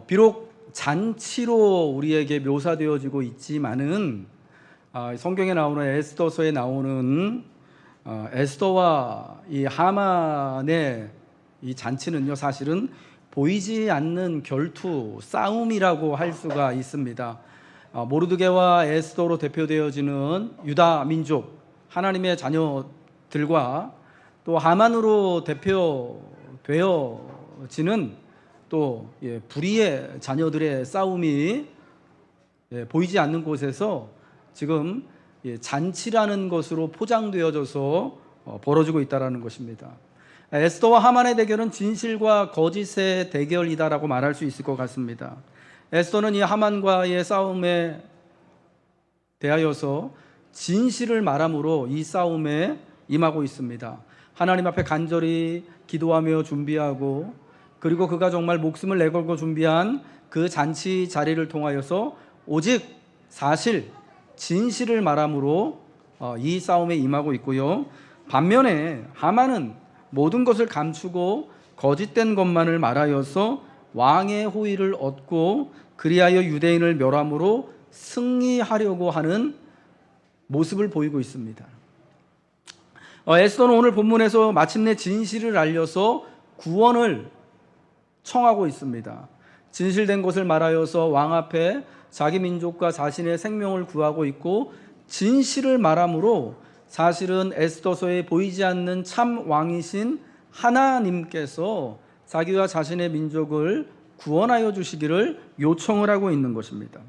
비록 잔치로 우리에게 묘사되어지고 있지만은 성경에 나오는 에스더서에 나오는 에스더와 이 하만의 이 잔치는요, 사실은 보이지 않는 결투, 싸움이라고 할 수가 있습니다. 모르드게와 에스더로 대표되어지는 유다 민족, 하나님의 자녀들과 또 하만으로 대표되어지는 또 불의의 자녀들의 싸움이 보이지 않는 곳에서 지금 잔치라는 것으로 포장되어져서 벌어지고 있다는 것입니다. 에스더와 하만의 대결은 진실과 거짓의 대결이다라고 말할 수 있을 것 같습니다. 에스더는 이 하만과의 싸움에 대하여서 진실을 말함으로 이 싸움에 임하고 있습니다. 하나님 앞에 간절히 기도하며 준비하고, 그리고 그가 정말 목숨을 내걸고 준비한 그 잔치 자리를 통하여서 오직 사실, 진실을 말함으로 이 싸움에 임하고 있고요. 반면에 하만은 모든 것을 감추고 거짓된 것만을 말하여서 왕의 호의를 얻고 그리하여 유대인을 멸함으로 승리하려고 하는 모습을 보이고 있습니다. 에스더는 오늘 본문에서 마침내 진실을 알려서 구원을 청하고 있습니다. 진실된 것을 말하여서 왕 앞에 자기 민족과 자신의 생명을 구하고 있고, 진실을 말함으로 사실은 에스더서에 보이지 않는 참 왕이신 하나님께서 자기와 자신의 민족을 구원하여 주시기를 요청을 하고 있는 것입니다.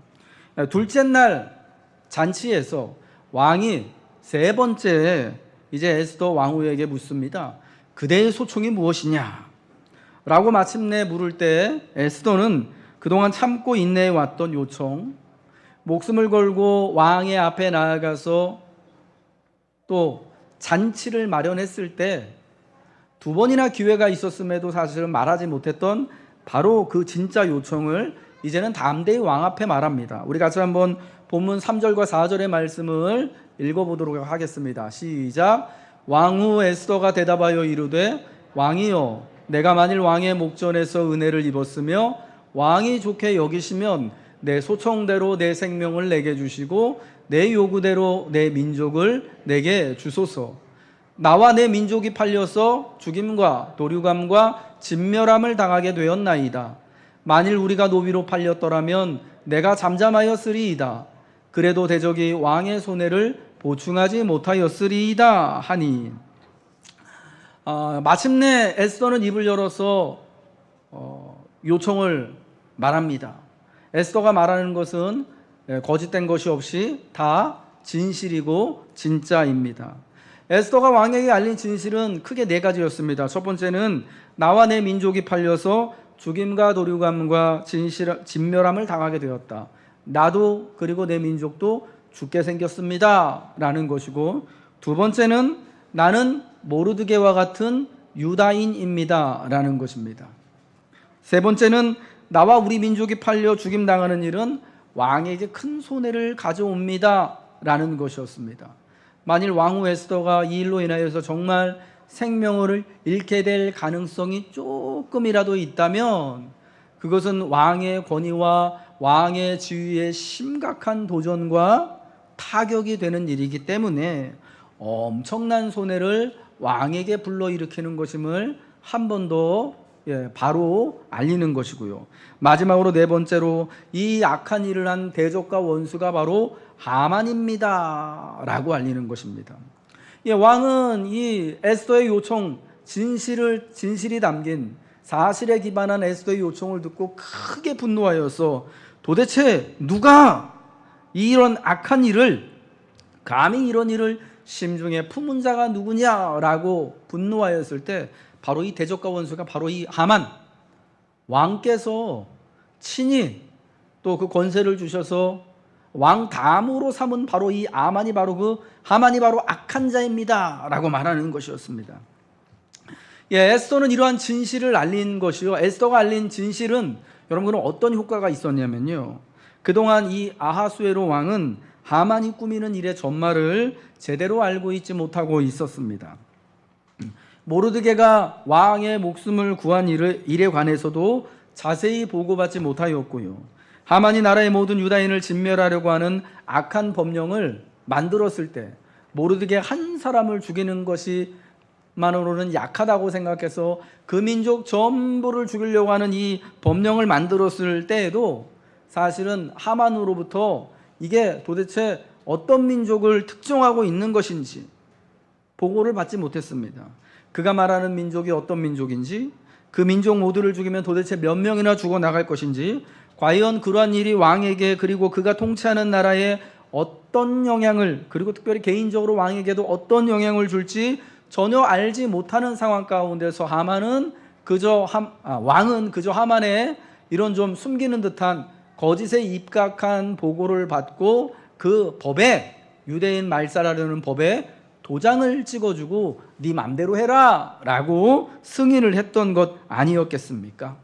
둘째 날 잔치에서 왕이 세 번째 이제 에스더 왕후에게 묻습니다. 그대의 소총이 무엇이냐? 라고 마침내 물을 때 에스더는 그동안 참고 인내해 왔던 요청, 목숨을 걸고 왕의 앞에 나아가서 또 잔치를 마련했을 때 두 번이나 기회가 있었음에도 사실은 말하지 못했던 바로 그 진짜 요청을 이제는 담대히 왕 앞에 말합니다. 우리 같이 한번 본문 3절과 4절의 말씀을 읽어보도록 하겠습니다. 시작. 왕후 에스더가 대답하여 이르되 왕이여, 내가 만일 왕의 목전에서 은혜를 입었으며 왕이 좋게 여기시면 내 소청대로 내 생명을 내게 주시고 내 요구대로 내 민족을 내게 주소서. 나와 내 민족이 팔려서 죽임과 도륙함과 진멸함을 당하게 되었나이다. 만일 우리가 노비로 팔렸더라면 내가 잠잠하였으리이다. 그래도 대적이 왕의 손해를 보충하지 못하였으리이다 하니, 마침내 에스더는 입을 열어서 요청을 말합니다. 에스더가 말하는 것은 거짓된 것이 없이 다 진실이고 진짜입니다. 에스더가 왕에게 알린 진실은 크게 네 가지였습니다. 첫 번째는 나와 내 민족이 팔려서 죽임과 도륙함과 진멸함을 당하게 되었다. 나도 그리고 내 민족도 죽게 생겼습니다 라는 것이고, 두 번째는 나는 모르드게와 같은 유다인입니다 라는 것입니다. 세 번째는 나와 우리 민족이 팔려 죽임당하는 일은 왕에게 큰 손해를 가져옵니다 라는 것이었습니다. 만일 왕후 에스더가 이 일로 인하여서 정말 생명을 잃게 될 가능성이 조금이라도 있다면 그것은 왕의 권위와 왕의 지위에 심각한 도전과 타격이 되는 일이기 때문에 엄청난 손해를 왕에게 불러일으키는 것임을 한 번 더 바로 알리는 것이고요. 마지막으로 네 번째로 이 악한 일을 한 대적과 원수가 바로 하만입니다 라고 알리는 것입니다. 왕은 이 에스더의 요청, 진실이 담긴 사실에 기반한 에스더의 요청을 듣고 크게 분노하여서 도대체 누가 이런 악한 일을, 감히 이런 일을 심중에 품은 자가 누구냐라고 분노하였을 때 바로 이 대적과 원수가 바로 이 하만, 왕께서 친히 또 그 권세를 주셔서 왕 다음으로 삼은 바로 이 하만이 바로 악한 자입니다 라고 말하는 것이었습니다. 에스더는 이러한 진실을 알린 것이요, 에스더가 알린 진실은 여러분은 어떤 효과가 있었냐면요, 그동안 이 아하수에로 왕은 하만이 꾸미는 일의 전말을 제대로 알고 있지 못하고 있었습니다. 모르드게가 왕의 목숨을 구한 일에 관해서도 자세히 보고받지 못하였고요. 하만이 나라의 모든 유다인을 진멸하려고 하는 악한 법령을 만들었을 때 모르드게 한 사람을 죽이는 것이만으로는 약하다고 생각해서 그 민족 전부를 죽이려고 하는 이 법령을 만들었을 때에도 사실은 하만으로부터 이게 도대체 어떤 민족을 특정하고 있는 것인지 보고를 받지 못했습니다. 그가 말하는 민족이 어떤 민족인지, 그 민족 모두를 죽이면 도대체 몇 명이나 죽어나갈 것인지, 과연 그러한 일이 왕에게 그리고 그가 통치하는 나라에 어떤 영향을, 그리고 특별히 개인적으로 왕에게도 어떤 영향을 줄지 전혀 알지 못하는 상황 가운데서 왕은 그저 하만의 이런 좀 숨기는 듯한 거짓에 입각한 보고를 받고 그 법에, 유대인 말살하려는 법에 도장을 찍어주고 네 맘대로 해라 라고 승인을 했던 것 아니었겠습니까?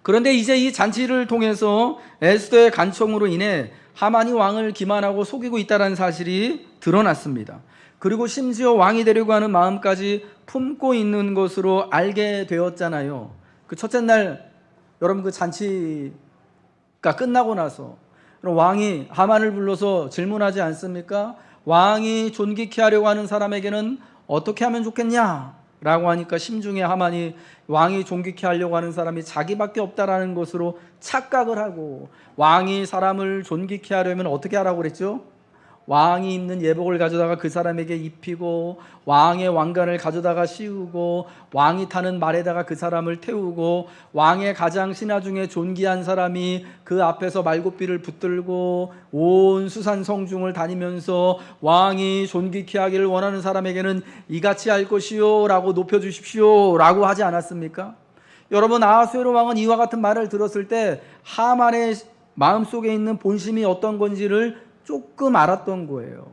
그런데 이제 이 잔치를 통해서 에스더의 간청으로 인해 하만이 왕을 기만하고 속이고 있다는 사실이 드러났습니다. 그리고 심지어 왕이 되려고 하는 마음까지 품고 있는 것으로 알게 되었잖아요. 그 첫째 날 여러분 그 잔치가 끝나고 나서 왕이 하만을 불러서 질문하지 않습니까? 왕이 존귀케 하려고 하는 사람에게는 어떻게 하면 좋겠냐? 라고 하니까 심중에 하만이 왕이 존귀케 하려고 하는 사람이 자기밖에 없다라는 것으로 착각을 하고, 왕이 사람을 존귀케 하려면 어떻게 하라고 그랬죠? 왕이 입는 예복을 가져다가 그 사람에게 입히고, 왕의 왕관을 가져다가 씌우고, 왕이 타는 말에다가 그 사람을 태우고, 왕의 가장 신하 중에 존귀한 사람이 그 앞에서 말굽비를 붙들고 온 수산 성중을 다니면서 왕이 존귀케 하기를 원하는 사람에게는 이같이 할 것이요 라고 높여주십시오 라고 하지 않았습니까? 여러분, 아하수에로 왕은 이와 같은 말을 들었을 때 하만의 마음속에 있는 본심이 어떤 건지를 조금 알았던 거예요.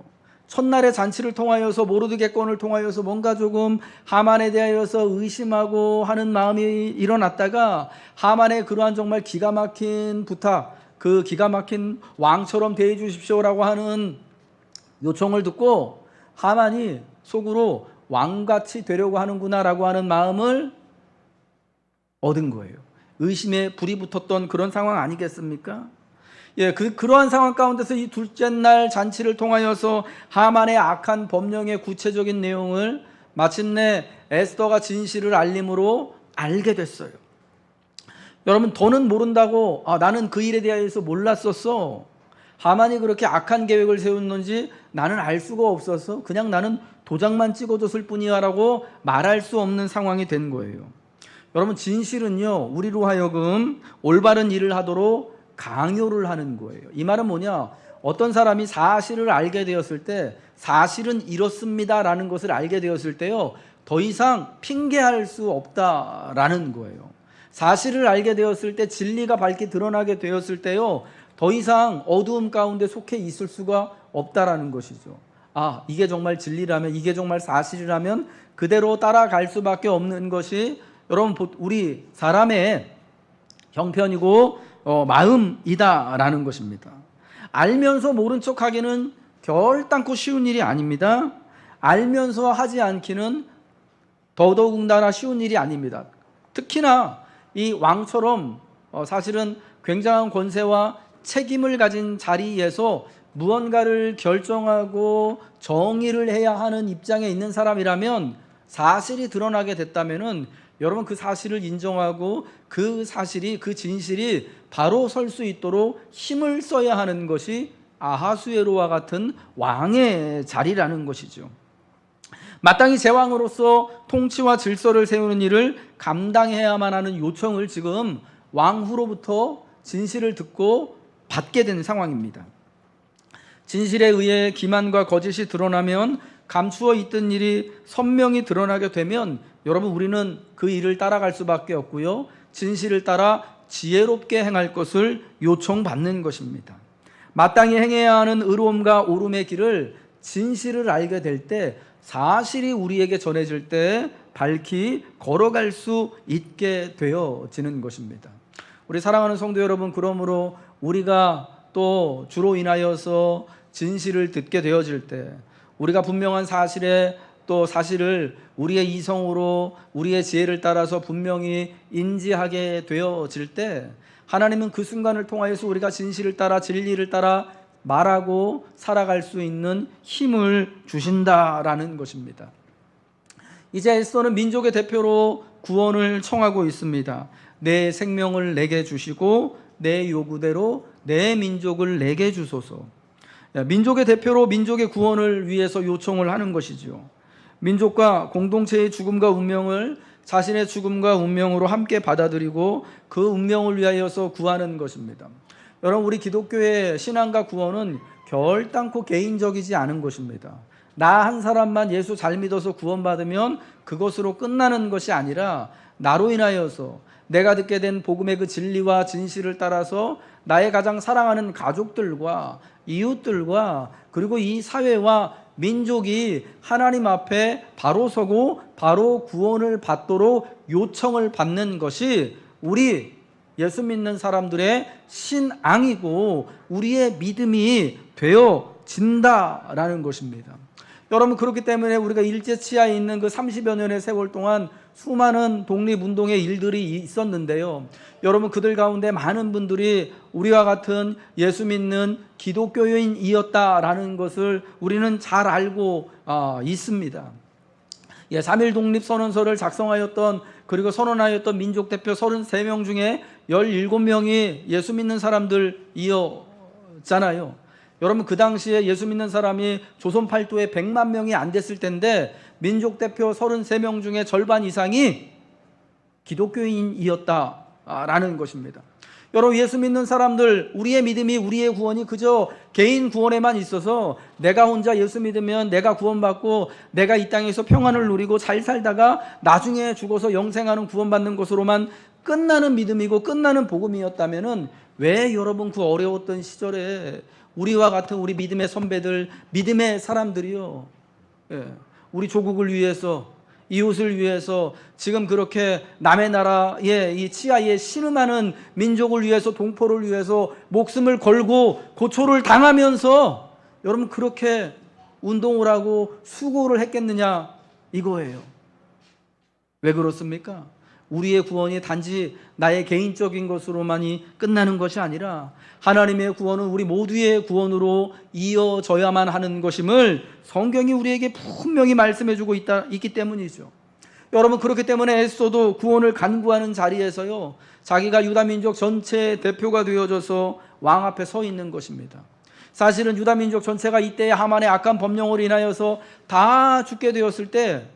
첫날의 잔치를 통하여서, 모르드게건을 통하여서 뭔가 조금 하만에 대하여서 의심하고 하는 마음이 일어났다가 하만의 그러한 정말 기가 막힌 부탁, 그 기가 막힌 왕처럼 대해 주십시오라고 하는 요청을 듣고 하만이 속으로 왕같이 되려고 하는구나라고 하는 마음을 얻은 거예요. 의심에 불이 붙었던 그런 상황 아니겠습니까? 예, 그러한 상황 가운데서 이 둘째 날 잔치를 통하여서 하만의 악한 법령의 구체적인 내용을 마침내 에스더가 진실을 알림으로 알게 됐어요. 여러분, 더는 모른다고 나는 그 일에 대해서 몰랐었어, 하만이 그렇게 악한 계획을 세웠는지 나는 알 수가 없어서 그냥 나는 도장만 찍어줬을 뿐이야 라고 말할 수 없는 상황이 된 거예요. 여러분, 진실은요 우리로 하여금 올바른 일을 하도록 강요를 하는 거예요. 이 말은 뭐냐? 어떤 사람이 사실을 알게 되었을 때, 사실은 이렇습니다 라는 것을 알게 되었을 때요, 더 이상 핑계할 수 없다라는 거예요. 사실을 알게 되었을 때, 진리가 밝게 드러나게 되었을 때요, 더 이상 어두움 가운데 속해 있을 수가 없다라는 것이죠. 이게 정말 진리라면, 이게 정말 사실이라면 그대로 따라갈 수밖에 없는 것이 여러분 우리 사람의 형편이고 마음이다라는 것입니다. 알면서 모른 척하기는 결단코 쉬운 일이 아닙니다. 알면서 하지 않기는 더더군다나 쉬운 일이 아닙니다. 특히나 이 왕처럼 사실은 굉장한 권세와 책임을 가진 자리에서 무언가를 결정하고 정의를 해야 하는 입장에 있는 사람이라면, 사실이 드러나게 됐다면은 여러분 그 사실을 인정하고 그 사실이, 그 진실이 바로 설 수 있도록 힘을 써야 하는 것이 아하수에로와 같은 왕의 자리라는 것이죠. 마땅히 제왕으로서 통치와 질서를 세우는 일을 감당해야만 하는 요청을 지금 왕후로부터 진실을 듣고 받게 된 상황입니다. 진실에 의해 기만과 거짓이 드러나면, 감추어 있던 일이 선명히 드러나게 되면 여러분 우리는 그 일을 따라갈 수밖에 없고요, 진실을 따라 지혜롭게 행할 것을 요청받는 것입니다. 마땅히 행해야 하는 의로움과 옳음의 길을, 진실을 알게 될 때, 사실이 우리에게 전해질 때 밝히 걸어갈 수 있게 되어지는 것입니다. 우리 사랑하는 성도 여러분, 그러므로 우리가 또 주로 인하여서 진실을 듣게 되어질 때, 우리가 분명한 사실에 또 사실을 우리의 이성으로 우리의 지혜를 따라서 분명히 인지하게 되어질 때 하나님은 그 순간을 통하여서 우리가 진실을 따라 진리를 따라 말하고 살아갈 수 있는 힘을 주신다라는 것입니다. 이제 에스더는 민족의 대표로 구원을 청하고 있습니다. 내 생명을 내게 주시고 내 요구대로 내 민족을 내게 주소서. 민족의 대표로 민족의 구원을 위해서 요청을 하는 것이죠. 민족과 공동체의 죽음과 운명을 자신의 죽음과 운명으로 함께 받아들이고 그 운명을 위하여서 구하는 것입니다. 여러분, 우리 기독교의 신앙과 구원은 결단코 개인적이지 않은 것입니다. 나 한 사람만 예수 잘 믿어서 구원받으면 그것으로 끝나는 것이 아니라 나로 인하여서 내가 듣게 된 복음의 그 진리와 진실을 따라서 나의 가장 사랑하는 가족들과 이웃들과 그리고 이 사회와 민족이 하나님 앞에 바로 서고 바로 구원을 받도록 요청을 받는 것이 우리 예수 믿는 사람들의 신앙이고 우리의 믿음이 되어진다라는 것입니다. 여러분, 그렇기 때문에 우리가 일제치하에 있는 그 30여 년의 세월 동안 수많은 독립운동의 일들이 있었는데요. 여러분, 그들 가운데 많은 분들이 우리와 같은 예수 믿는 기독교인이었다라는 것을 우리는 잘 알고 있습니다. 3.1 독립선언서를 작성하였던 그리고 선언하였던 민족대표 33명 중에 17명이 예수 믿는 사람들이었잖아요. 여러분, 그 당시에 예수 믿는 사람이 조선 팔도에 100만 명이 안 됐을 텐데 민족대표 33명 중에 절반 이상이 기독교인이었다라는 것입니다. 여러분, 예수 믿는 사람들, 우리의 믿음이, 우리의 구원이 그저 개인 구원에만 있어서 내가 혼자 예수 믿으면 내가 구원받고 내가 이 땅에서 평안을 누리고 잘 살다가 나중에 죽어서 영생하는 구원받는 것으로만 끝나는 믿음이고 끝나는 복음이었다면 왜 여러분 그 어려웠던 시절에 우리와 같은 우리 믿음의 선배들, 믿음의 사람들이요, 우리 조국을 위해서, 이웃을 위해서 지금 그렇게 남의 나라의 이 치하에 신음하는 민족을 위해서, 동포를 위해서 목숨을 걸고 고초를 당하면서 여러분 그렇게 운동을 하고 수고를 했겠느냐 이거예요. 왜 그렇습니까? 우리의 구원이 단지 나의 개인적인 것으로만이 끝나는 것이 아니라 하나님의 구원은 우리 모두의 구원으로 이어져야만 하는 것임을 성경이 우리에게 분명히 말씀해주고 있기 때문이죠. 여러분, 그렇기 때문에 에스더도 구원을 간구하는 자리에서요, 자기가 유다민족 전체의 대표가 되어져서 왕 앞에 서 있는 것입니다. 사실은 유다민족 전체가 이때의 하만의 악한 법령으로 인하여서 다 죽게 되었을 때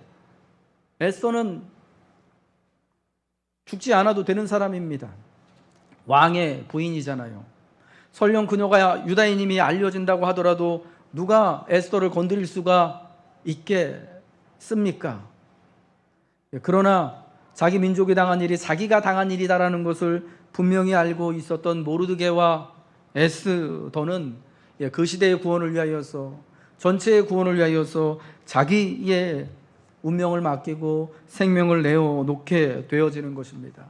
에스더는 죽지 않아도 되는 사람입니다. 왕의 부인이잖아요. 설령 그녀가 유다인임이 알려진다고 하더라도 누가 에스더를 건드릴 수가 있겠습니까? 그러나 자기 민족이 당한 일이 자기가 당한 일이다라는 것을 분명히 알고 있었던 모르드게와 에스더는 그 시대의 구원을 위하여서, 전체의 구원을 위하여서 자기의 운명을 맡기고 생명을 내어놓게 되어지는 것입니다.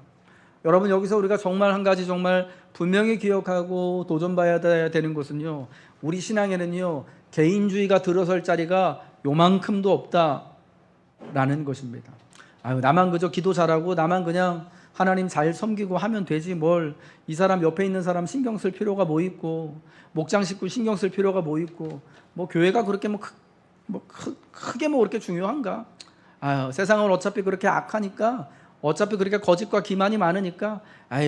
여러분, 여기서 우리가 정말 한 가지 정말 분명히 기억하고 도전봐야 되는 것은요, 우리 신앙에는요 개인주의가 들어설 자리가 요만큼도 없다라는 것입니다. 나만 그저 기도 잘하고 나만 그냥 하나님 잘 섬기고 하면 되지, 뭘 이 사람 옆에 있는 사람 신경 쓸 필요가 뭐 있고, 목장 식구 신경 쓸 필요가 뭐 있고, 뭐 교회가 그렇게 크게 그렇게 중요한가? 세상은 어차피 그렇게 악하니까, 어차피 그렇게 거짓과 기만이 많으니까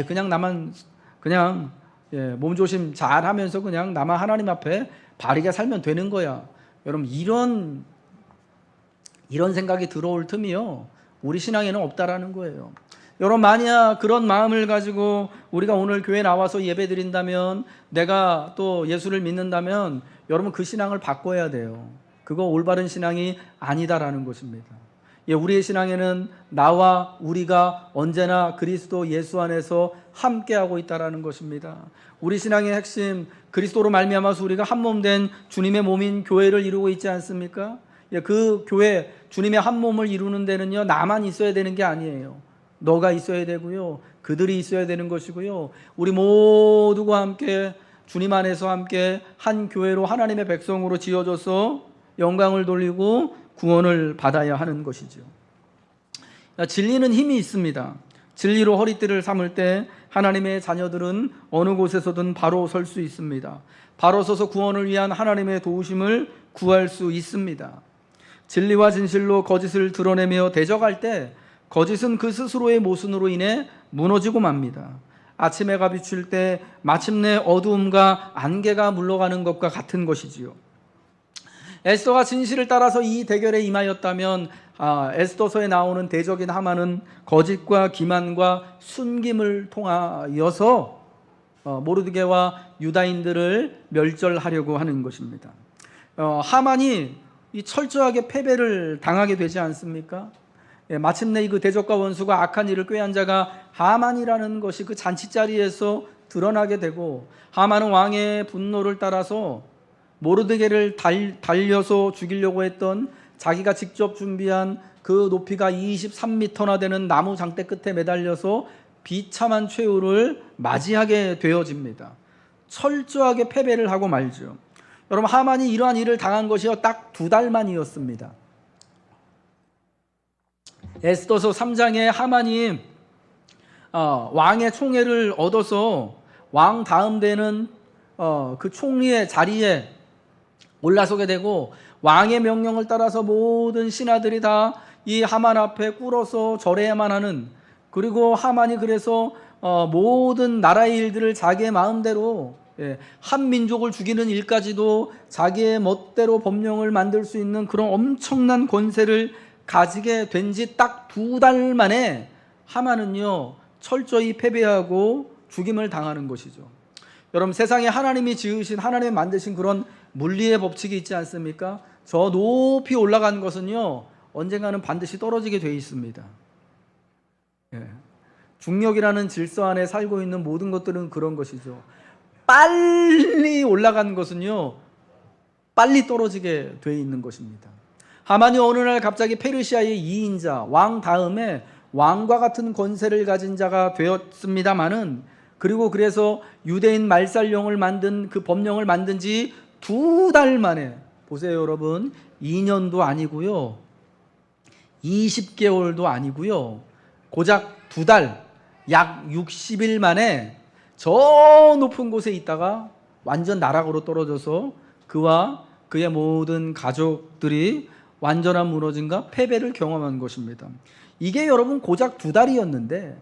그냥 나만 그냥 몸조심 잘하면서 그냥 나만 하나님 앞에 바르게 살면 되는 거야. 여러분, 이런 생각이 들어올 틈이요 우리 신앙에는 없다라는 거예요. 여러분, 만약 그런 마음을 가지고 우리가 오늘 교회 나와서 예배 드린다면, 내가 또 예수를 믿는다면 여러분 그 신앙을 바꿔야 돼요. 그거 올바른 신앙이 아니다라는 것입니다. 우리의 신앙에는 나와 우리가 언제나 그리스도 예수 안에서 함께하고 있다라는 것입니다. 우리 신앙의 핵심, 그리스도로 말미암아서 우리가 한 몸 된 주님의 몸인 교회를 이루고 있지 않습니까? 그 교회, 주님의 한 몸을 이루는 데는요 나만 있어야 되는 게 아니에요. 너가 있어야 되고요, 그들이 있어야 되는 것이고요, 우리 모두가 함께 주님 안에서 함께 한 교회로 하나님의 백성으로 지어져서 영광을 돌리고 구원을 받아야 하는 것이죠. 진리는 힘이 있습니다. 진리로 허리띠를 삼을 때 하나님의 자녀들은 어느 곳에서든 바로 설 수 있습니다. 바로 서서 구원을 위한 하나님의 도우심을 구할 수 있습니다. 진리와 진실로 거짓을 드러내며 대적할 때 거짓은 그 스스로의 모순으로 인해 무너지고 맙니다. 아침 해가 비출 때 마침내 어두움과 안개가 물러가는 것과 같은 것이지요. 에스더가 진실을 따라서 이 대결에 임하였다면 에스더서에 나오는 대적인 하만은 거짓과 기만과 숨김을 통하여서 모르드게와 유다인들을 멸절하려고 하는 것입니다. 하만이 이 철저하게 패배를 당하게 되지 않습니까? 마침내 그 대적과 원수가 악한 일을 꾀한 자가 하만이라는 것이 그 잔치자리에서 드러나게 되고, 하만은 왕의 분노를 따라서 모르드게를 달려서 죽이려고 했던 자기가 직접 준비한 그 높이가 23m나 되는 나무 장대 끝에 매달려서 비참한 최후를 맞이하게 되어집니다. 철저하게 패배를 하고 말죠. 여러분, 하만이 이러한 일을 당한 것이 딱 2달 만이었습니다. 에스더서 3장에 하만이 왕의 총애를 얻어서 왕 다음 되는 그 총리의 자리에 올라서게 되고, 왕의 명령을 따라서 모든 신하들이 다 이 하만 앞에 꿇어서 절해야만 하는, 그리고 하만이 그래서 모든 나라의 일들을 자기의 마음대로, 한 민족을 죽이는 일까지도 자기의 멋대로 법령을 만들 수 있는 그런 엄청난 권세를 가지게 된 지 딱 2달 만에 하만은요 철저히 패배하고 죽임을 당하는 것이죠. 여러분, 세상에 하나님이 지으신, 하나님이 만드신 그런 물리의 법칙이 있지 않습니까? 저 높이 올라간 것은요 언젠가는 반드시 떨어지게 돼 있습니다. 중력이라는 질서 안에 살고 있는 모든 것들은 그런 것이죠. 빨리 올라간 것은요 빨리 떨어지게 돼 있는 것입니다. 하만이 어느 날 갑자기 페르시아의 2인자, 왕 다음에 왕과 같은 권세를 가진 자가 되었습니다마는, 그리고 그래서 유대인 말살령을 만든, 그 법령을 만든 지 2달 만에, 보세요 여러분, 2년도 아니고요 20개월도 아니고요 고작 2달, 약 60일 만에 저 높은 곳에 있다가 완전 나락으로 떨어져서 그와 그의 모든 가족들이 완전한 무너짐과 패배를 경험한 것입니다. 이게 여러분 고작 2달이었는데,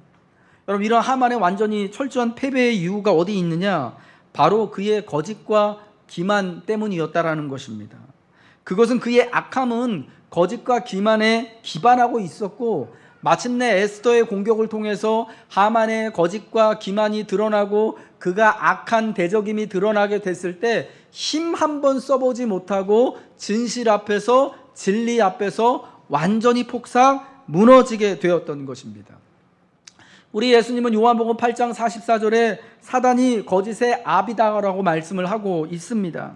여러분, 이런 하만의 완전히 철저한 패배의 이유가 어디 있느냐? 바로 그의 거짓과 기만 때문이었다라는 것입니다. 그것은, 그의 악함은 거짓과 기만에 기반하고 있었고, 마침내 에스더의 공격을 통해서 하만의 거짓과 기만이 드러나고 그가 악한 대적임이 드러나게 됐을 때 힘 한 번 써보지 못하고 진실 앞에서, 진리 앞에서 완전히 폭삭 무너지게 되었던 것입니다. 우리 예수님은 요한복음 8장 44절에 사단이 거짓의 아비다라고 말씀을 하고 있습니다.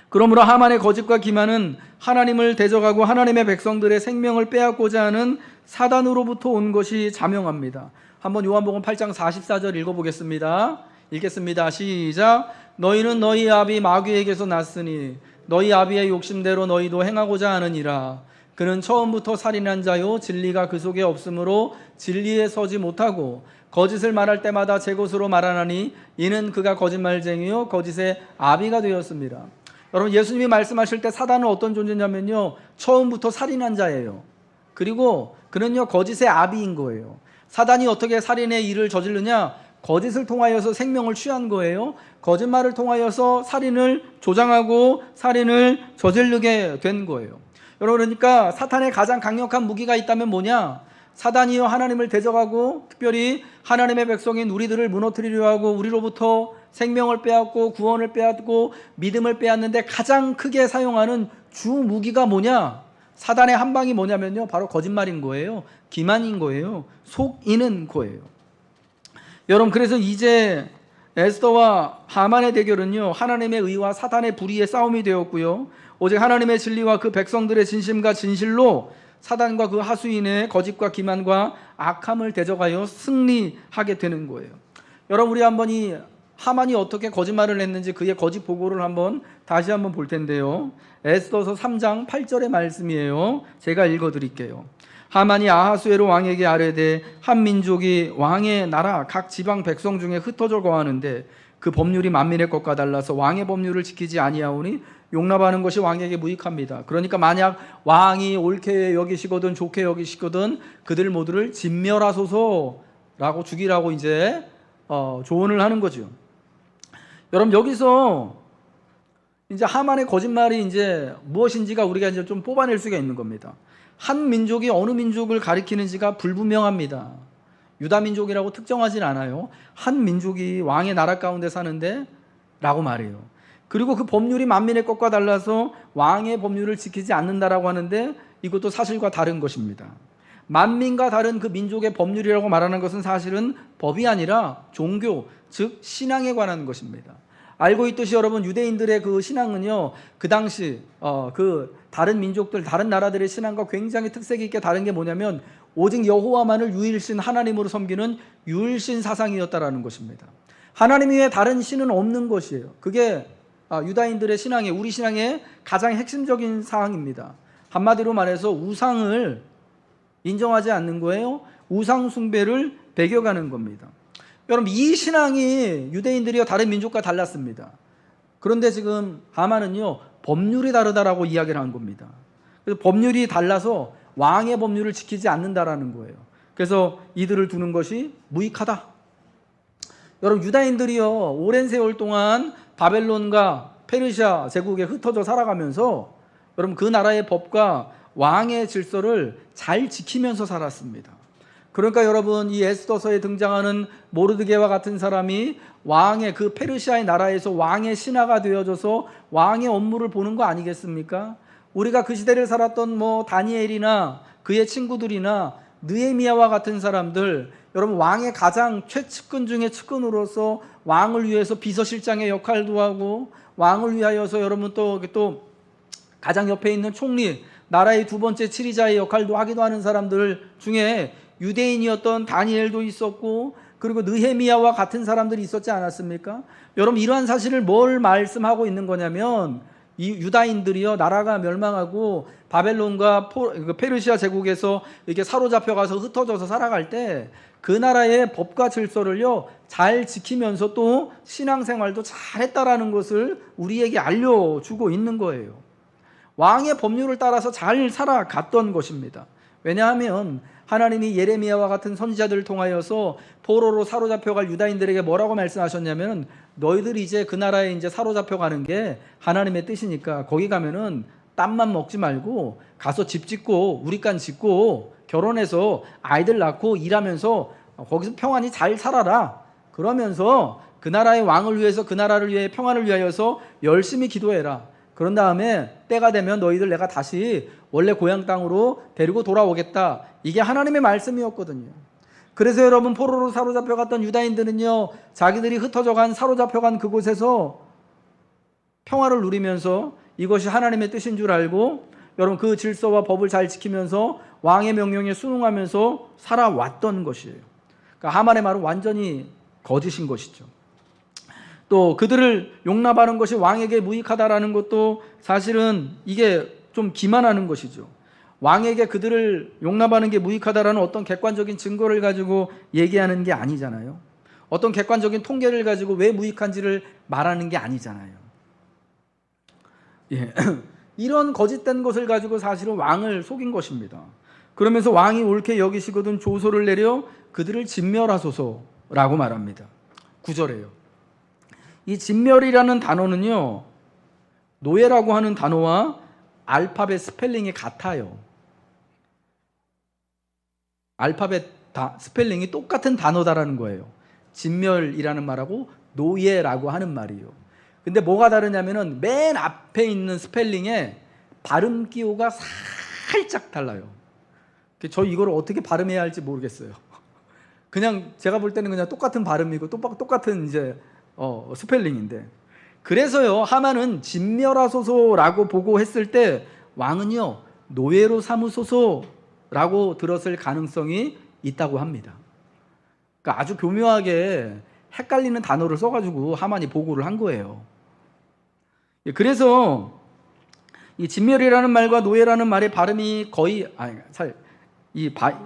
그러므로 하만의 거짓과 기만은 하나님을 대적하고 하나님의 백성들의 생명을 빼앗고자 하는 사단으로부터 온 것이 자명합니다. 한번 요한복음 8장 44절 읽어보겠습니다. 읽겠습니다. 시작. 너희는 너희 아비 마귀에게서 났으니 너희 아비의 욕심대로 너희도 행하고자 하느니라. 그는 처음부터 살인한 자요 진리가 그 속에 없으므로 진리에 서지 못하고 거짓을 말할 때마다 제 것으로 말하나니 이는 그가 거짓말쟁이요 거짓의 아비가 되었습니다. 여러분, 예수님이 말씀하실 때 사단은 어떤 존재냐면요 처음부터 살인한 자예요. 그리고 그는요 거짓의 아비인 거예요. 사단이 어떻게 살인의 일을 저지르냐? 거짓을 통하여서 생명을 취한 거예요. 거짓말을 통하여서 살인을 조장하고 살인을 저지르게 된 거예요. 여러분, 그러니까 사탄의 가장 강력한 무기가 있다면 뭐냐? 사단이요 하나님을 대적하고 특별히 하나님의 백성인 우리들을 무너뜨리려 하고 우리로부터 생명을 빼앗고 구원을 빼앗고 믿음을 빼앗는데 가장 크게 사용하는 주 무기가 뭐냐? 사단의 한 방이 뭐냐면요 바로 거짓말인 거예요. 기만인 거예요. 속이는 거예요. 여러분, 그래서 이제 에스더와 하만의 대결은요 하나님의 의와 사단의 불의의 싸움이 되었고요, 오직 하나님의 진리와 그 백성들의 진심과 진실로 사단과 그 하수인의 거짓과 기만과 악함을 대적하여 승리하게 되는 거예요. 여러분, 우리 한번 이 하만이 어떻게 거짓말을 했는지 그의 거짓 보고를 다시 한번 볼 텐데요. 에스더서 3장 8절의 말씀이에요. 제가 읽어드릴게요. 하만이 아하수에로 왕에게 아뢰되 한 민족이 왕의 나라 각 지방 백성 중에 흩어져 거하는데 그 법률이 만민의 것과 달라서 왕의 법률을 지키지 아니하오니 용납하는 것이 왕에게 무익합니다. 그러니까 만약 왕이 옳게 여기시거든 좋게 여기시거든 그들 모두를 진멸하소서라고 죽이라고 이제 조언을 하는 거죠. 여러분 여기서 이제 하만의 거짓말이 이제 무엇인지가 우리가 이제 좀 뽑아낼 수가 있는 겁니다. 한 민족이 어느 민족을 가리키는지가 불분명합니다. 유다 민족이라고 특정하진 않아요. 한 민족이 왕의 나라 가운데 사는데 라고 말해요. 그리고 그 법률이 만민의 것과 달라서 왕의 법률을 지키지 않는다라고 하는데 이것도 사실과 다른 것입니다. 만민과 다른 그 민족의 법률이라고 말하는 것은 사실은 법이 아니라 종교, 즉 신앙에 관한 것입니다. 알고 있듯이 여러분 유대인들의 그 신앙은요, 그 당시 그 다른 민족들, 다른 나라들의 신앙과 굉장히 특색 있게 다른 게 뭐냐면 오직 여호와만을 유일신 하나님으로 섬기는 유일신 사상이었다라는 것입니다. 하나님 외에 다른 신은 없는 것이에요. 그게 유다인들의 신앙의, 우리 신앙의 가장 핵심적인 사항입니다. 한마디로 말해서 우상을 인정하지 않는 거예요. 우상 숭배를 배겨가는 겁니다. 여러분 이 신앙이 유대인들이요 다른 민족과 달랐습니다. 그런데 지금 하만은요 법률이 다르다라고 이야기를 한 겁니다. 그래서 법률이 달라서 왕의 법률을 지키지 않는다라는 거예요. 그래서 이들을 두는 것이 무익하다. 여러분 유다인들이요 오랜 세월 동안 바벨론과 페르시아 제국에 흩어져 살아가면서 여러분 그 나라의 법과 왕의 질서를 잘 지키면서 살았습니다. 그러니까 여러분 이 에스더서에 등장하는 모르드게와 같은 사람이 왕의 그 페르시아의 나라에서 왕의 신하가 되어져서 왕의 업무를 보는 거 아니겠습니까? 우리가 그 시대를 살았던 다니엘이나 그의 친구들이나 느헤미야와 같은 사람들, 여러분 왕의 가장 최측근 중에 측근으로서 왕을 위해서 비서실장의 역할도 하고 왕을 위하여서 여러분 또 가장 옆에 있는 총리, 나라의 두 번째 치리자의 역할도 하기도 하는 사람들 중에 유대인이었던 다니엘도 있었고 그리고 느헤미야와 같은 사람들이 있었지 않았습니까? 여러분 이러한 사실을 뭘 말씀하고 있는 거냐면 이 유다인들이요 나라가 멸망하고 바벨론과 페르시아 제국에서 이렇게 사로잡혀 가서 흩어져서 살아갈 때 그 나라의 법과 질서를요 잘 지키면서 또 신앙생활도 잘했다라는 것을 우리에게 알려주고 있는 거예요. 왕의 법률을 따라서 잘 살아갔던 것입니다. 왜냐하면 하나님이 예레미야와 같은 선지자들을 통하여서 포로로 사로잡혀갈 유다인들에게 뭐라고 말씀하셨냐면 너희들이 이제 그 나라에 이제 사로잡혀가는 게 하나님의 뜻이니까 거기 가면은 땀만 먹지 말고 가서 집 짓고 우리간 짓고 결혼해서 아이들 낳고 일하면서 거기서 평안히 잘 살아라. 그러면서 그 나라의 왕을 위해서 그 나라를 위해 평안을 위하여서 열심히 기도해라. 그런 다음에 때가 되면 너희들 내가 다시 원래 고향 땅으로 데리고 돌아오겠다. 이게 하나님의 말씀이었거든요. 그래서 여러분 포로로 사로잡혀갔던 유다인들은요 자기들이 흩어져간 사로잡혀간 그곳에서 평화를 누리면서 이것이 하나님의 뜻인 줄 알고 여러분 그 질서와 법을 잘 지키면서 왕의 명령에 순응하면서 살아왔던 것이에요. 그러니까 하만의 말은 완전히 거짓인 것이죠. 또 그들을 용납하는 것이 왕에게 무익하다라는 것도 사실은 이게 좀 기만하는 것이죠. 왕에게 그들을 용납하는 게 무익하다라는 어떤 객관적인 증거를 가지고 얘기하는 게 아니잖아요. 어떤 객관적인 통계를 가지고 왜 무익한지를 말하는 게 아니잖아요. 예. 이런 거짓된 것을 가지고 사실은 왕을 속인 것입니다. 그러면서 왕이 옳게 여기시거든 조소를 내려 그들을 진멸하소서라고 말합니다. 9절에요. 이 진멸이라는 단어는요 노예라고 하는 단어와 알파벳 스펠링이 같아요. 알파벳 스펠링이 똑같은 단어다라는 거예요. 진멸이라는 말하고 노예라고 하는 말이에요. 근데 뭐가 다르냐면은 맨 앞에 있는 스펠링에 발음 기호가 살짝 달라요. 저 이걸 어떻게 발음해야 할지 모르겠어요. 그냥 제가 볼 때는 그냥 똑같은 발음이고 똑같은 이제 스펠링인데 그래서요 하만은 진멸하소서라고 보고 했을 때 왕은요 노예로 삼으소서라고 들었을 가능성이 있다고 합니다. 그러니까 아주 교묘하게 헷갈리는 단어를 써가지고 하만이 보고를 한 거예요. 그래서 이 진멸이라는 말과 노예라는 말의 발음이 거의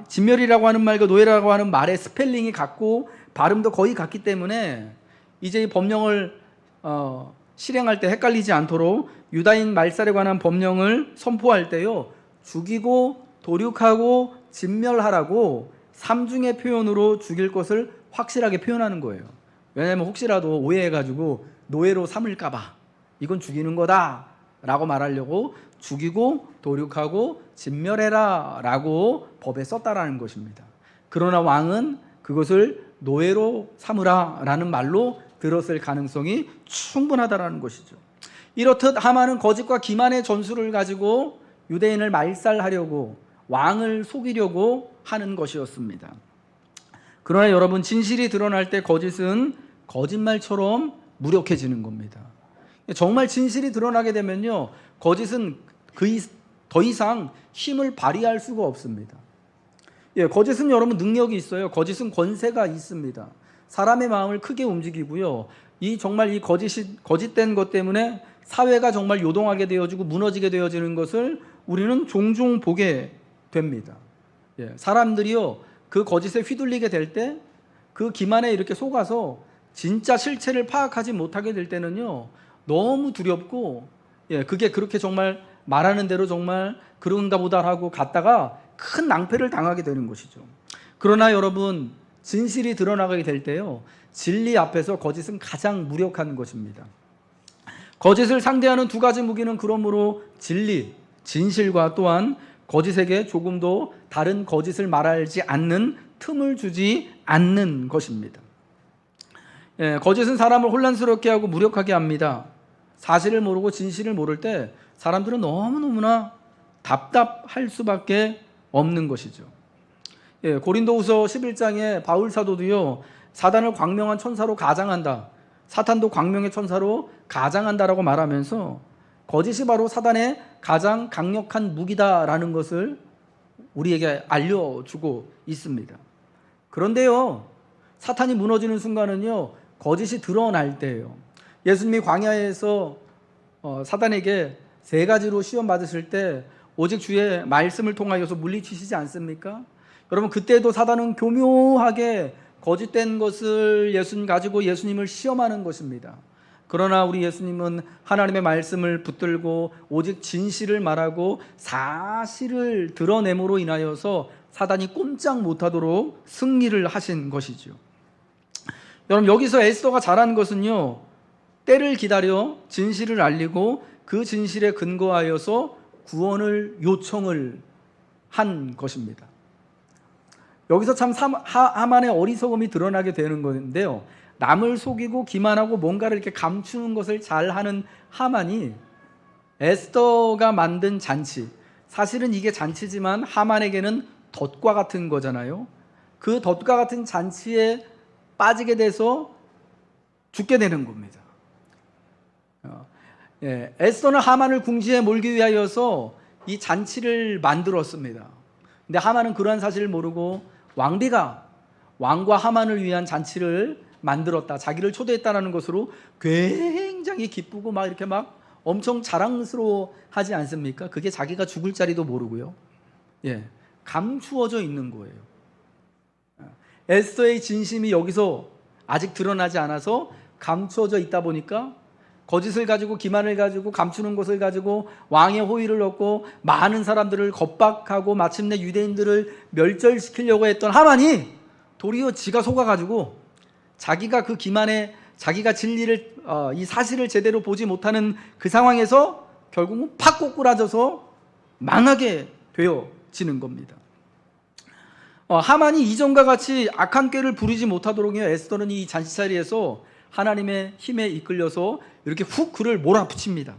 진멸이라고 하는 말과 노예라고 하는 말의 스펠링이 같고 발음도 거의 같기 때문에 이제 이 법령을 실행할 때 헷갈리지 않도록 유다인 말살에 관한 법령을 선포할 때요, 죽이고 도륙하고 진멸하라고 삼중의 표현으로 죽일 것을 확실하게 표현하는 거예요. 왜냐하면 혹시라도 오해해가지고 노예로 삼을까봐 이건 죽이는 거다 라고 말하려고 죽이고 도륙하고 진멸해라 라고 법에 썼다라는 것입니다. 그러나 왕은 그것을 노예로 삼으라 라는 말로 들었을 가능성이 충분하다라는 것이죠. 이렇듯 하만은 거짓과 기만의 전술을 가지고 유대인을 말살하려고 왕을 속이려고 하는 것이었습니다. 그러나 여러분, 진실이 드러날 때 거짓은 거짓말처럼 무력해지는 겁니다. 정말 진실이 드러나게 되면요, 거짓은 더 이상 힘을 발휘할 수가 없습니다. 거짓은 여러분 능력이 있어요. 거짓은 권세가 있습니다. 사람의 마음을 크게 움직이고요. 정말 이 거짓된 것 때문에 사회가 정말 요동하게 되어지고 무너지게 되어지는 것을 우리는 종종 보게 됩니다. 사람들이요, 그 거짓에 휘둘리게 될 때, 그 기만에 이렇게 속아서 진짜 실체를 파악하지 못하게 될 때는요, 너무 두렵고, 그게 그렇게 정말 말하는 대로 정말 그런가 보다 하고 갔다가 큰 낭패를 당하게 되는 것이죠. 그러나 여러분, 진실이 드러나게 될 때요, 진리 앞에서 거짓은 가장 무력한 것입니다. 거짓을 상대하는 두 가지 무기는 그러므로 진리, 진실과 또한 거짓에게 조금도 다른 거짓을 말하지 않는 틈을 주지 않는 것입니다. 거짓은 사람을 혼란스럽게 하고 무력하게 합니다. 사실을 모르고 진실을 모를 때 사람들은 너무너무나 답답할 수밖에 없는 것이죠. 고린도후서 11장에 바울 사도도요, 사단을 광명한 천사로 가장한다, 사탄도 광명의 천사로 가장한다라고 말하면서 거짓이 바로 사단의 가장 강력한 무기다라는 것을 우리에게 알려주고 있습니다. 그런데요, 사탄이 무너지는 순간은요, 거짓이 드러날 때예요. 예수님이 광야에서 사단에게 3가지로 시험 받으실 때 오직 주의 말씀을 통하여서 물리치시지 않습니까? 여러분, 그때도 사단은 교묘하게 거짓된 것을 예수님 가지고 예수님을 시험하는 것입니다. 그러나 우리 예수님은 하나님의 말씀을 붙들고 오직 진실을 말하고 사실을 드러냄으로 인하여서 사단이 꼼짝 못하도록 승리를 하신 것이죠. 여러분, 여기서 에스더가 잘한 것은요, 때를 기다려 진실을 알리고 그 진실에 근거하여서 구원을 요청을 한 것입니다. 여기서 참 하만의 어리석음이 드러나게 되는 건데요, 남을 속이고 기만하고 뭔가를 이렇게 감추는 것을 잘하는 하만이 에스더가 만든 잔치, 사실은 이게 잔치지만 하만에게는 덫과 같은 거잖아요. 그 덫과 같은 잔치에 빠지게 돼서 죽게 되는 겁니다. 에스더는 하만을 궁지에 몰기 위하여서 이 잔치를 만들었습니다. 근데 하만은 그러한 사실을 모르고 왕과 하만을 위한 잔치를 만들었다, 자기를 초대했다는 것으로 굉장히 기쁘고 막 이렇게 막 엄청 자랑스러워 하지 않습니까? 그게 자기가 죽을 자리도 모르고요, 감추어져 있는 거예요. 에스더의 진심이 여기서 아직 드러나지 않아서 감추어져 있다 보니까 거짓을 가지고 기만을 가지고 감추는 것을 가지고 왕의 호의를 얻고 많은 사람들을 겁박하고 마침내 유대인들을 멸절시키려고 했던 하만이 도리어 지가 속아가지고 자기가 그 기만에 자기가 진리를 이 사실을 제대로 보지 못하는 그 상황에서 결국은 팍 꼬꾸라져서 망하게 되어지는 겁니다. 하만이 이전과 같이 악한 꾀를 부리지 못하도록 에스더는 이 잔치자리에서 하나님의 힘에 이끌려서 이렇게 훅 그를 몰아붙입니다.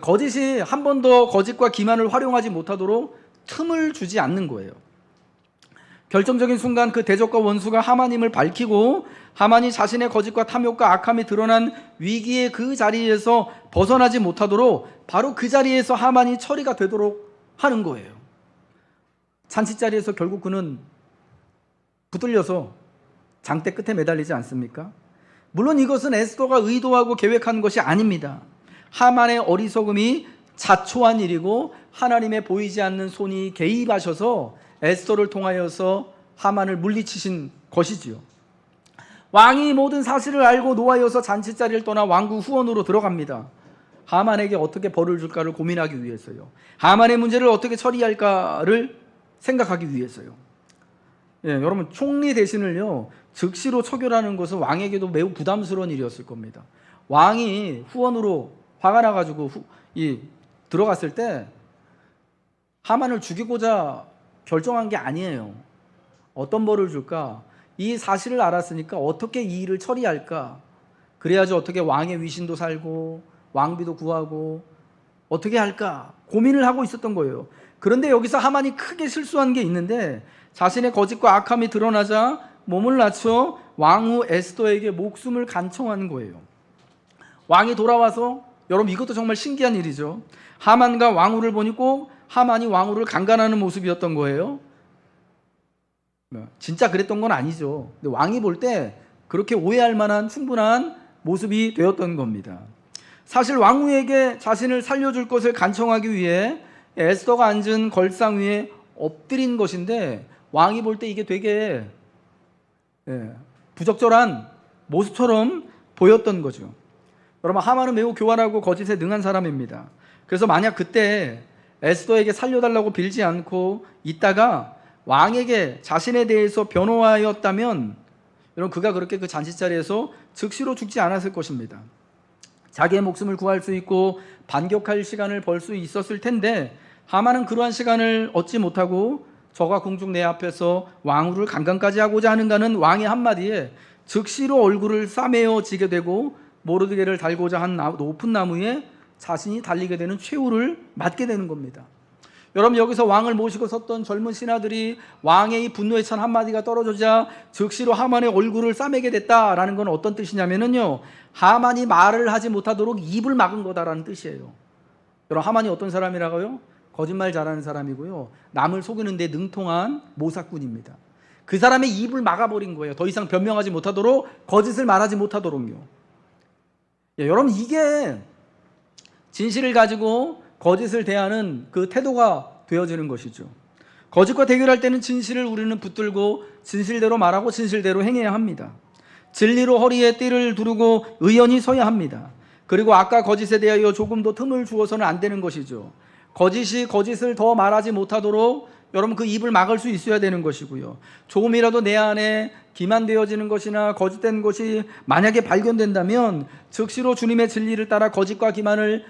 거짓이 한 번 더 거짓과 기만을 활용하지 못하도록 틈을 주지 않는 거예요. 결정적인 순간 그 대적과 원수가 하만임을 밝히고 하만이 자신의 거짓과 탐욕과 악함이 드러난 위기의 그 자리에서 벗어나지 못하도록 바로 그 자리에서 하만이 처리가 되도록 하는 거예요. 잔치자리에서 결국 그는 붙들려서 장대 끝에 매달리지 않습니까? 물론 이것은 에스더가 의도하고 계획한 것이 아닙니다. 하만의 어리석음이 자초한 일이고 하나님의 보이지 않는 손이 개입하셔서 에스더를 통하여서 하만을 물리치신 것이지요. 왕이 모든 사실을 알고 노하여서 잔치자리를 떠나 왕국 후원으로 들어갑니다. 하만에게 어떻게 벌을 줄까를 고민하기 위해서요. 하만의 문제를 어떻게 처리할까를 생각하기 위해서요. 여러분, 총리 대신을요 즉시로 처결하는 것은 왕에게도 매우 부담스러운 일이었을 겁니다. 왕이 후원으로 화가 나가지고 들어갔을 때 하만을 죽이고자 결정한 게 아니에요. 어떤 벌을 줄까? 이 사실을 알았으니까 어떻게 이 일을 처리할까? 그래야지 어떻게 왕의 위신도 살고 왕비도 구하고 어떻게 할까? 고민을 하고 있었던 거예요. 그런데 여기서 하만이 크게 실수한 게 있는데 자신의 거짓과 악함이 드러나자 몸을 낮춰 왕후 에스더에게 목숨을 간청하는 거예요. 왕이 돌아와서, 여러분 이것도 정말 신기한 일이죠. 하만과 왕후를 보니 꼭 하만이 왕후를 강간하는 모습이었던 거예요. 진짜 그랬던 건 아니죠. 근데 왕이 볼 때 그렇게 오해할 만한 충분한 모습이 되었던 겁니다. 사실 왕후에게 자신을 살려줄 것을 간청하기 위해 에스더가 앉은 걸상 위에 엎드린 것인데 왕이 볼 때 이게 되게 부적절한 모습처럼 보였던 거죠. 여러분, 하만은 매우 교활하고 거짓에 능한 사람입니다. 그래서 만약 그때 에스더에게 살려달라고 빌지 않고 있다가 왕에게 자신에 대해서 변호하였다면 여러분, 그가 그렇게 그 잔치자리에서 즉시로 죽지 않았을 것입니다. 자기의 목숨을 구할 수 있고 반격할 시간을 벌 수 있었을 텐데 하만은 그러한 시간을 얻지 못하고 저가 궁중 내 앞에서 왕후를 강간까지 하고자 하는가는 왕의 한마디에 즉시로 얼굴을 싸매어지게 되고 모르드게를 달고자 한 높은 나무에 자신이 달리게 되는 최후를 맞게 되는 겁니다. 여러분, 여기서 왕을 모시고 섰던 젊은 신하들이 왕의 이 분노에 찬 한마디가 떨어지자 즉시로 하만의 얼굴을 싸매게 됐다라는 건 어떤 뜻이냐면요, 하만이 말을 하지 못하도록 입을 막은 거다라는 뜻이에요. 여러분, 하만이 어떤 사람이라고요? 거짓말 잘하는 사람이고요, 남을 속이는 데 능통한 모사꾼입니다. 그 사람의 입을 막아버린 거예요. 더 이상 변명하지 못하도록, 거짓을 말하지 못하도록요. 여러분, 이게 진실을 가지고 거짓을 대하는 그 태도가 되어지는 것이죠. 거짓과 대결할 때는 진실을 우리는 붙들고 진실대로 말하고 진실대로 행해야 합니다. 진리로 허리에 띠를 두르고 의연히 서야 합니다. 그리고 아까 거짓에 대하여 조금도 틈을 주어서는 안 되는 것이죠. 거짓이 거짓을 더 말하지 못하도록 여러분 그 입을 막을 수 있어야 되는 것이고요. 조금이라도 내 안에 기만되어지는 것이나 거짓된 것이 만약에 발견된다면 즉시로 주님의 진리를 따라 거짓과 기만을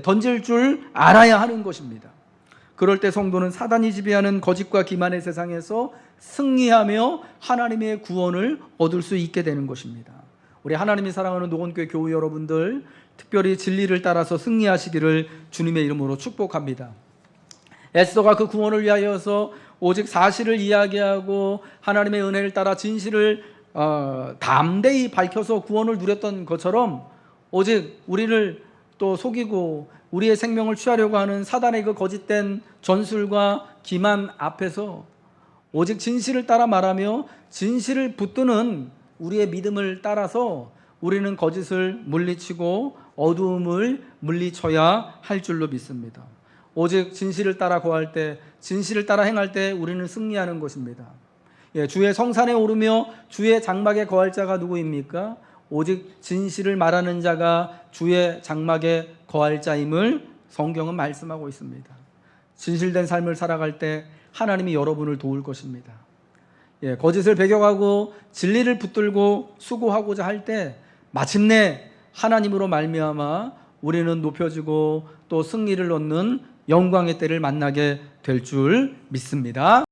던질 줄 알아야 하는 것입니다. 그럴 때 성도는 사단이 지배하는 거짓과 기만의 세상에서 승리하며 하나님의 구원을 얻을 수 있게 되는 것입니다. 우리 하나님이 사랑하는 노원교회 교우 여러분들, 특별히 진리를 따라서 승리하시기를 주님의 이름으로 축복합니다. 에스더가 그 구원을 위하여서 오직 사실을 이야기하고 하나님의 은혜를 따라 진실을 담대히 밝혀서 구원을 누렸던 것처럼 오직 우리를 또 속이고 우리의 생명을 취하려고 하는 사단의 그 거짓된 전술과 기만 앞에서 오직 진실을 따라 말하며 진실을 붙드는 우리의 믿음을 따라서 우리는 거짓을 물리치고 어두움을 물리쳐야 할 줄로 믿습니다. 오직 진실을 따라 거할 때, 진실을 따라 행할 때 우리는 승리하는 것입니다. 주의 성산에 오르며 주의 장막에 거할 자가 누구입니까? 오직 진실을 말하는 자가 주의 장막에 거할 자임을 성경은 말씀하고 있습니다. 진실된 삶을 살아갈 때 하나님이 여러분을 도울 것입니다. 거짓을 배격하고 진리를 붙들고 수고하고자 할 때 마침내 하나님으로 말미암아 우리는 높여지고 또 승리를 얻는 영광의 때를 만나게 될 줄 믿습니다.